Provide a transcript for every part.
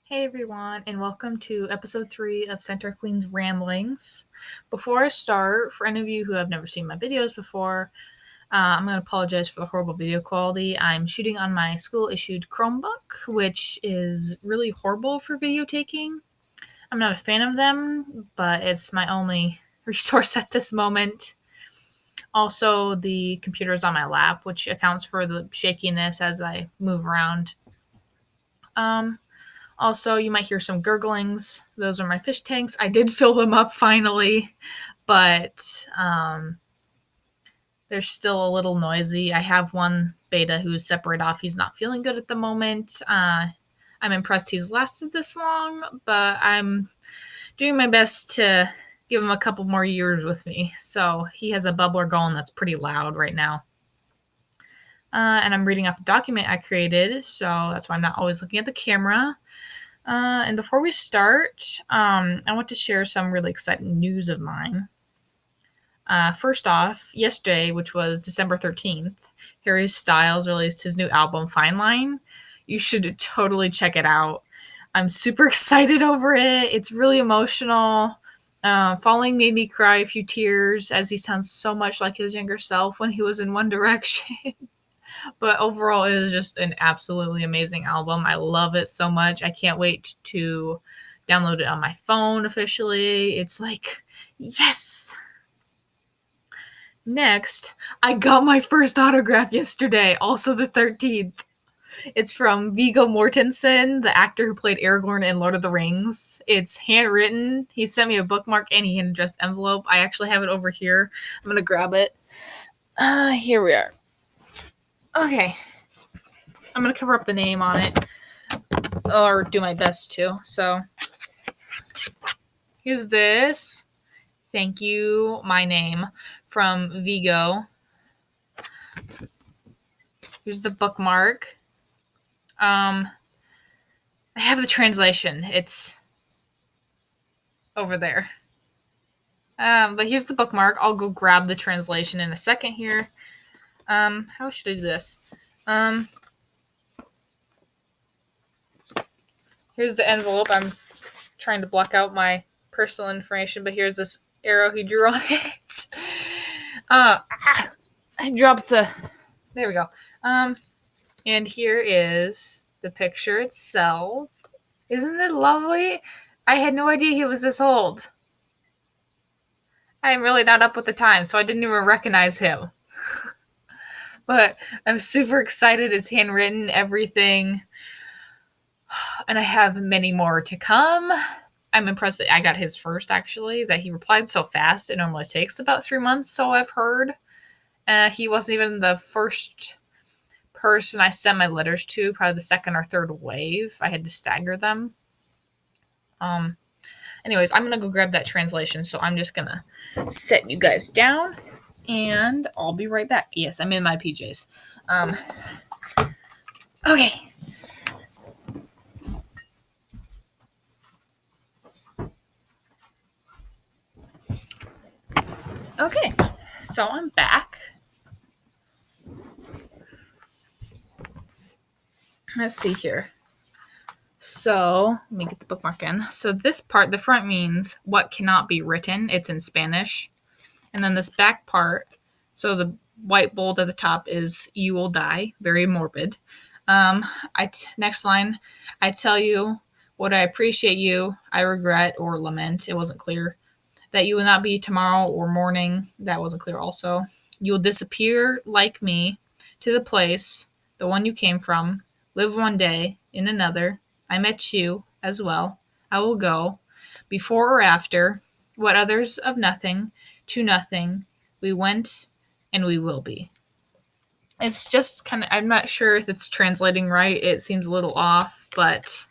Hey everyone, and welcome to episode 3 of Centaur Queen's Ramblings. Before I start, for any of you who have never seen my videos before, I'm going to apologize for the horrible video quality. I'm shooting on my school-issued Chromebook, which is really horrible for video taking. I'm not a fan of them, but it's my only resource at this moment. Also, the computer is on my lap, which accounts for the shakiness as I move around. Also, you might hear some gurglings. Those are my fish tanks. I did fill them up finally, but they're still a little noisy. I have one beta who's separate off. He's not feeling good at the moment. I'm impressed he's lasted this long, but I'm doing my best to give him a couple more years with me. So he has a bubbler going that's pretty loud right now. And I'm reading off a document I created, so that's why I'm not always looking at the camera. And before we start, I want to share some really exciting news of mine. First off, yesterday, which was December 13th, Harry Styles released his new album, Fine Line. You should totally check it out. I'm super excited over it. It's really emotional. Falling made me cry a few tears as he sounds so much like his younger self when he was in One Direction. But overall, it is just an absolutely amazing album. I love it so much. I can't wait to download it on my phone officially. It's like, yes! Next, I got my first autograph yesterday, also the 13th. It's from Viggo Mortensen, the actor who played Aragorn in Lord of the Rings. It's handwritten. He sent me a bookmark and a hand-addressed envelope. I actually have it over here. I'm going to grab it. Here we are. Okay. I'm going to cover up the name on it, or do my best to. So, here's this. Thank you, my name, from Viggo. Here's the bookmark. I have the translation. It's over there. But here's the bookmark. I'll go grab the translation in a second here. How should I do this? Here's the envelope. I'm trying to block out my personal information, but here's this arrow he drew on it. I dropped the... There we go. And here is the picture itself. Isn't it lovely? I had no idea he was this old. I'm really not up with the time, so I didn't even recognize him. But I'm super excited. It's handwritten, everything. And I have many more to come. I'm impressed that I got his first, actually, that he replied so fast. It normally takes about 3 months, so I've heard. He wasn't even the first person I sent my letters to, probably the second or third wave. I had to stagger them. Anyways, I'm going to go grab that translation, so I'm just going to set you guys down, and I'll be right back. Yes, I'm in my PJs. Okay. Okay, so I'm back. Let's see here. So, let me get the bookmark in. So this part, the front means what cannot be written. It's in Spanish. And then this back part, so the white bold at the top is you will die. Very morbid. Next line, I tell you what I appreciate you, I regret or lament. It wasn't clear. That you will not be tomorrow or morning. That wasn't clear also. You will disappear like me to the place, the one you came from, live one day in another. I met you as well. I will go. Before or after, what others of nothing to nothing, we went and we will be. It's just kind of, I'm not sure if it's translating right. It seems a little off, but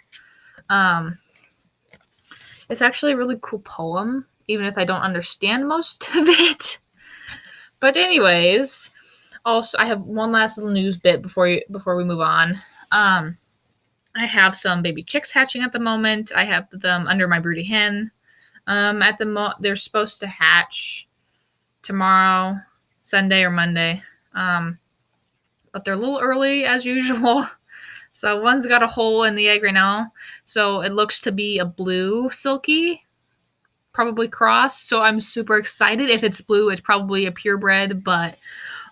it's actually a really cool poem, even if I don't understand most of it. But anyways, also I have one last little news bit before we move on. I have some baby chicks hatching at the moment. I have them under my broody hen. They're supposed to hatch tomorrow, Sunday or Monday. But they're a little early as usual. So one's got a hole in the egg right now. So it looks to be a blue silky, probably cross. So I'm super excited. If it's blue, it's probably a purebred, but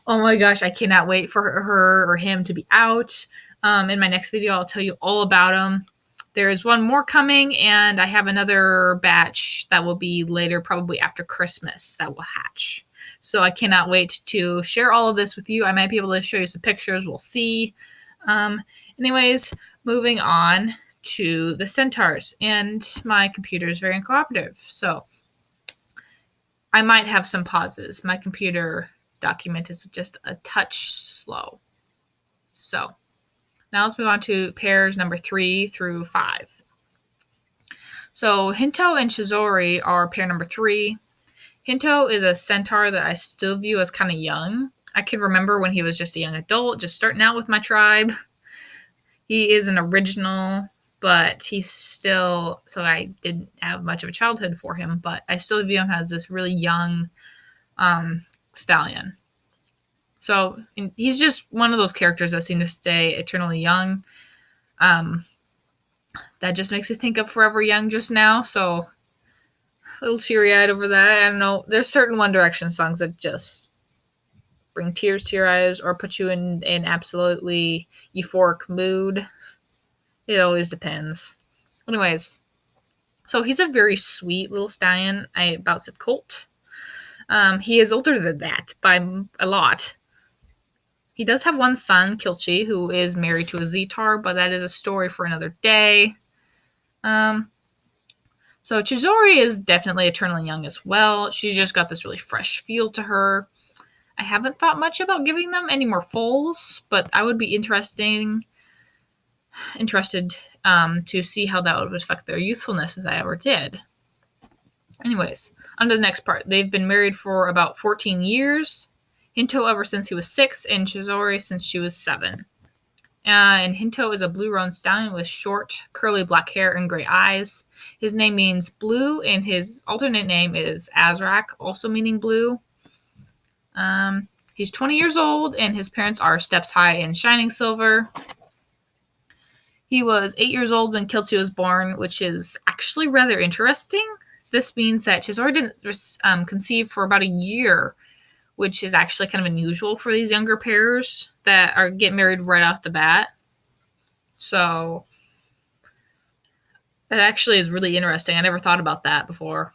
oh my gosh, I cannot wait for her or him to be out. In my next video, I'll tell you all about them. There is one more coming, and I have another batch that will be later, probably after Christmas, that will hatch. So I cannot wait to share all of this with you. I might be able to show you some pictures. We'll see. Anyways, moving on to the Centaurs, and my computer is very uncooperative, so I might have some pauses. My computer document is just a touch slow. So now let's move on to pairs number 3 through 5. So Hinto and Chizori are pair number 3. Hinto is a centaur that I still view as kind of young. I can remember when he was just a young adult, just starting out with my tribe. He is an original, but he's still, so I didn't have much of a childhood for him, but I still view him as this really young stallion. So he's just one of those characters that seem to stay eternally young. That just makes me think of Forever Young just now, so a little teary-eyed over that. I don't know. There's certain One Direction songs that just bring tears to your eyes or put you in an absolutely euphoric mood. It always depends. Anyways, so he's a very sweet little stallion. I about said colt. He is older than that by a lot. He does have one son, Kilchi, who is married to a Zetar, but that is a story for another day. So Chizori is definitely eternally young as well. She's just got this really fresh feel to her. I haven't thought much about giving them any more foals, but I would be interested to see how that would affect their youthfulness if I ever did. Anyways, on to the next part. They've been married for about 14 years. Hinto ever since he was 6, and Chizori since she was 7. And Hinto is a blue roan stallion with short, curly black hair and gray eyes. His name means blue, and his alternate name is Azrak, also meaning blue. He's 20 years old, and his parents are Steps High and Shining Silver. He was 8 years old when Kilchi was born, which is actually rather interesting. This means that Chizori didn't conceive for about a year, which is actually kind of unusual for these younger pairs that get married right off the bat. So that actually is really interesting. I never thought about that before.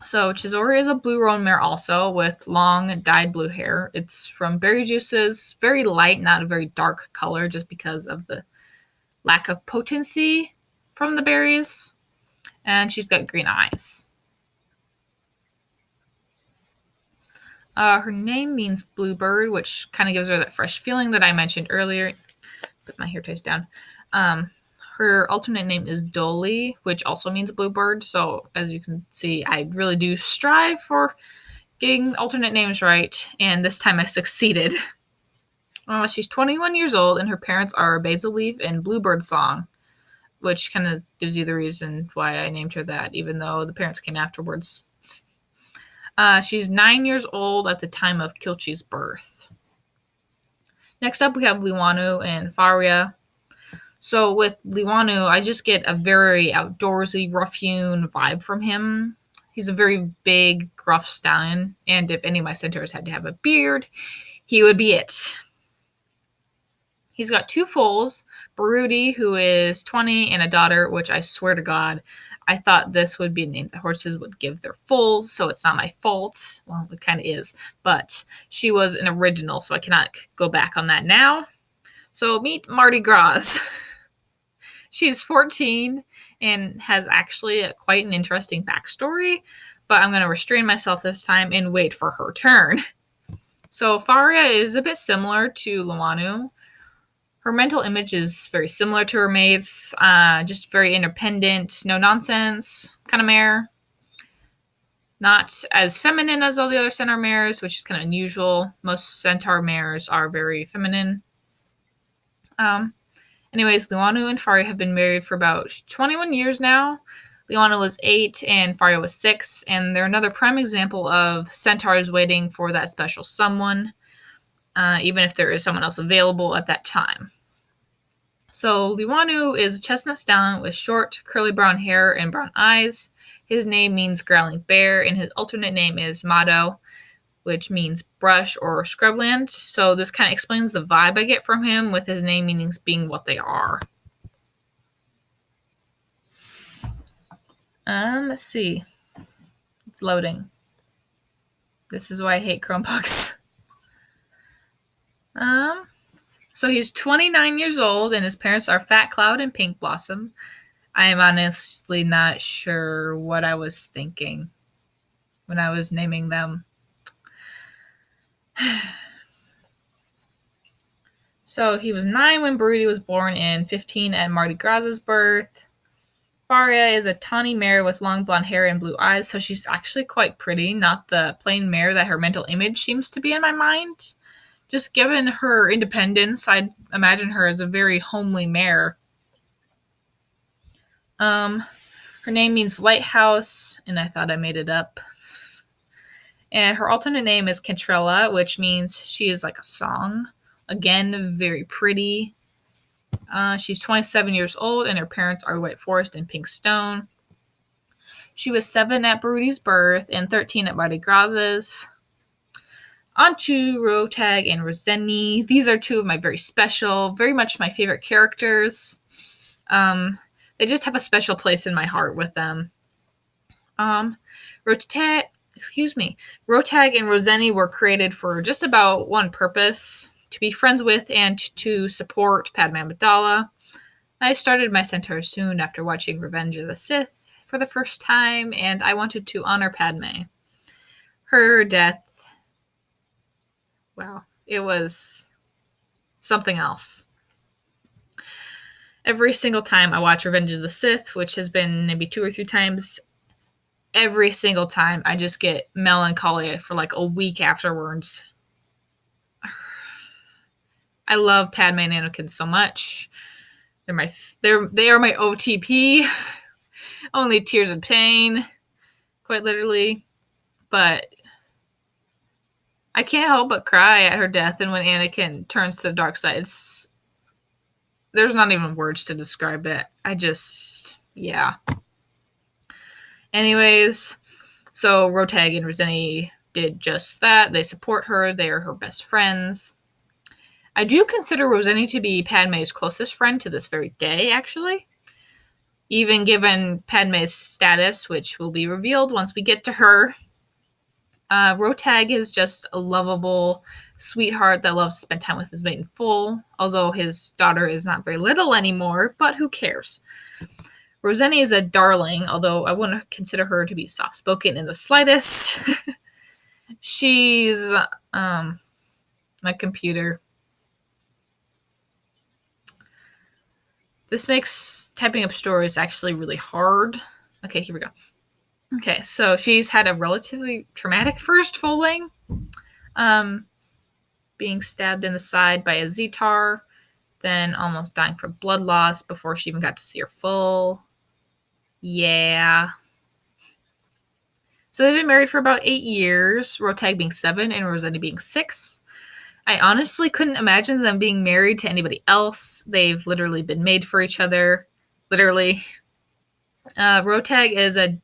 So Chizori is a blue roan mare also with long dyed blue hair. It's from berry juices, very light, not a very dark color just because of the lack of potency from the berries. And she's got green eyes. Her name means bluebird, which kind of gives her that fresh feeling that I mentioned earlier. Put my hair ties down. Her alternate name is Dolly, which also means bluebird. So as you can see, I really do strive for getting alternate names right, and this time I succeeded. She's 21 years old, and her parents are Basil Leaf and Bluebird Song, which kind of gives you the reason why I named her that, even though the parents came afterwards. She's 9 years old at the time of Kilchi's birth. Next up, we have Liwanu and Faria. So with Liwanu, I just get a very outdoorsy, rough-hewn vibe from him. He's a very big, gruff stallion, and if any of my centaurs had to have a beard, he would be it. He's got 2 foals, Barudi, who is 20, and a daughter, which I swear to God, I thought this would be a name that horses would give their foals, so it's not my fault. Well, it kind of is, but she was an original, so I cannot go back on that now. So meet Mardi Gras. She's 14 and has actually quite an interesting backstory, but I'm going to restrain myself this time and wait for her turn. So Faria is a bit similar to Liwanu. Her mental image is very similar to her mates, just very independent, no nonsense kind of mare. Not as feminine as all the other centaur mares, which is kind of unusual. Most centaur mares are very feminine. Anyways, Liwanu and Faria have been married for about 21 years now. Liwanu was 8 and Faria was 6, and they're another prime example of centaurs waiting for that special someone, even if there is someone else available at that time. So Liwanu is a chestnut stallion with short, curly brown hair and brown eyes. His name means growling bear, and his alternate name is Mado, which means brush or scrubland. So this kind of explains the vibe I get from him, with his name meanings being what they are. Let's see. It's loading. This is why I hate Chromebooks. So he's 29 years old, and his parents are Fat Cloud and Pink Blossom. I am honestly not sure what I was thinking when I was naming them. So he was 9 when Broody was born and 15 at Mardi Gras' birth. Faria is a tawny mare with long blonde hair and blue eyes, so she's actually quite pretty, not the plain mare that her mental image seems to be in my mind. Just given her independence, I'd imagine her as a very homely mare. Her name means lighthouse, and I thought I made it up. And her alternate name is Cantrella, which means she is like a song. Again, very pretty. She's 27 years old, and her parents are White Forest and Pink Stone. She was 7 at Broody's birth and 13 at Mardi Gras'. On to Rotag and Roseni. These are two of my very special, very much my favorite characters. They just have a special place in my heart with them. Rotag and Roseni were created for just about one purpose: to be friends with and to support Padme Amidala. I started my Centaurs soon after watching Revenge of the Sith for the first time, and I wanted to honor Padme. Her death, wow, it was something else. Every single time I watch Revenge of the Sith, which has been maybe 2 or 3 times, every single time I just get melancholy for like a week afterwards. I love Padme and Anakin so much. They are my OTP. Only tears and pain, quite literally. But I can't help but cry at her death, and when Anakin turns to the dark side, there's not even words to describe it. Yeah. Anyways, so Rotag and Roseni did just that. They support her. They are her best friends. I do consider Roseni to be Padme's closest friend to this very day, actually. Even given Padme's status, which will be revealed once we get to her. Rotag is just a lovable sweetheart that loves to spend time with his mate in full, although his daughter is not very little anymore, but who cares? Roseni is a darling, although I wouldn't consider her to be soft-spoken in the slightest. She's my computer. This makes typing up stories actually really hard. Okay, here we go. Okay, so she's had a relatively traumatic first foaling. Being stabbed in the side by a Zetar, then almost dying from blood loss before she even got to see her full. Yeah. So they've been married for about 8 years, Rotag being 7 and Roseni being 6. I honestly couldn't imagine them being married to anybody else. They've literally been made for each other. Literally. Rotag is a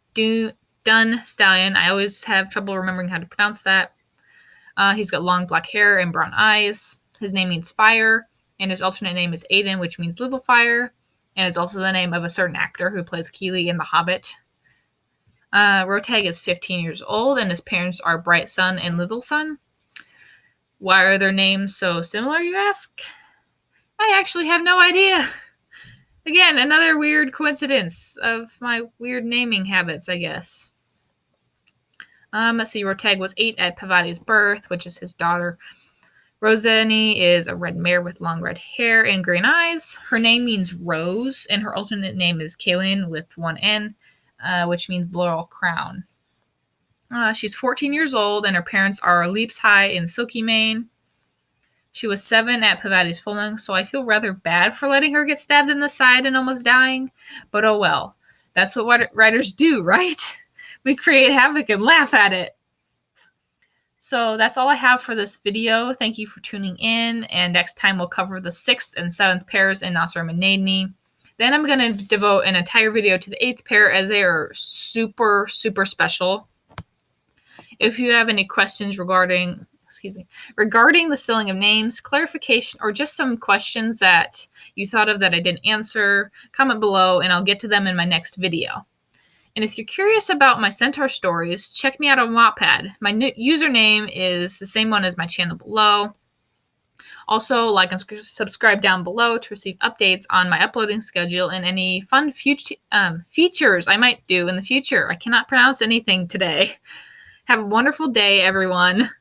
dun stallion. I always have trouble remembering how to pronounce that. He's got long black hair and brown eyes. His name means fire, and his alternate name is Aiden, which means little fire, and is also the name of a certain actor who plays Keeley in The Hobbit. Rotag is 15 years old, and his parents are Bright Sun and Little Sun. Why are their names so similar, you ask? I actually have no idea. Again, another weird coincidence of my weird naming habits, I guess. Let's see, Rotag was 8 at Pavati's birth, which is his daughter. Roseni is a red mare with long red hair and green eyes. Her name means rose, and her alternate name is Kaylin with 1 N, which means laurel crown. She's 14 years old, and her parents are Leaps High and Silky Mane. She was 7 at Pavati's foaling, so I feel rather bad for letting her get stabbed in the side and almost dying. But oh well. That's what writers do, right? We create havoc and laugh at it. So that's all I have for this video. Thank you for tuning in, and next time we'll cover the 6th and 7th pairs in Nacirema Naidni. Then I'm going to devote an entire video to the 8th pair, as they are super, super special. If you have any questions regarding the spelling of names, clarification, or just some questions that you thought of that I didn't answer, comment below and I'll get to them in my next video. And if you're curious about my Centaur stories, check me out on Wattpad. My username is the same one as my channel below. Also, like and subscribe down below to receive updates on my uploading schedule and any fun features I might do in the future. I cannot pronounce anything today. Have a wonderful day, everyone.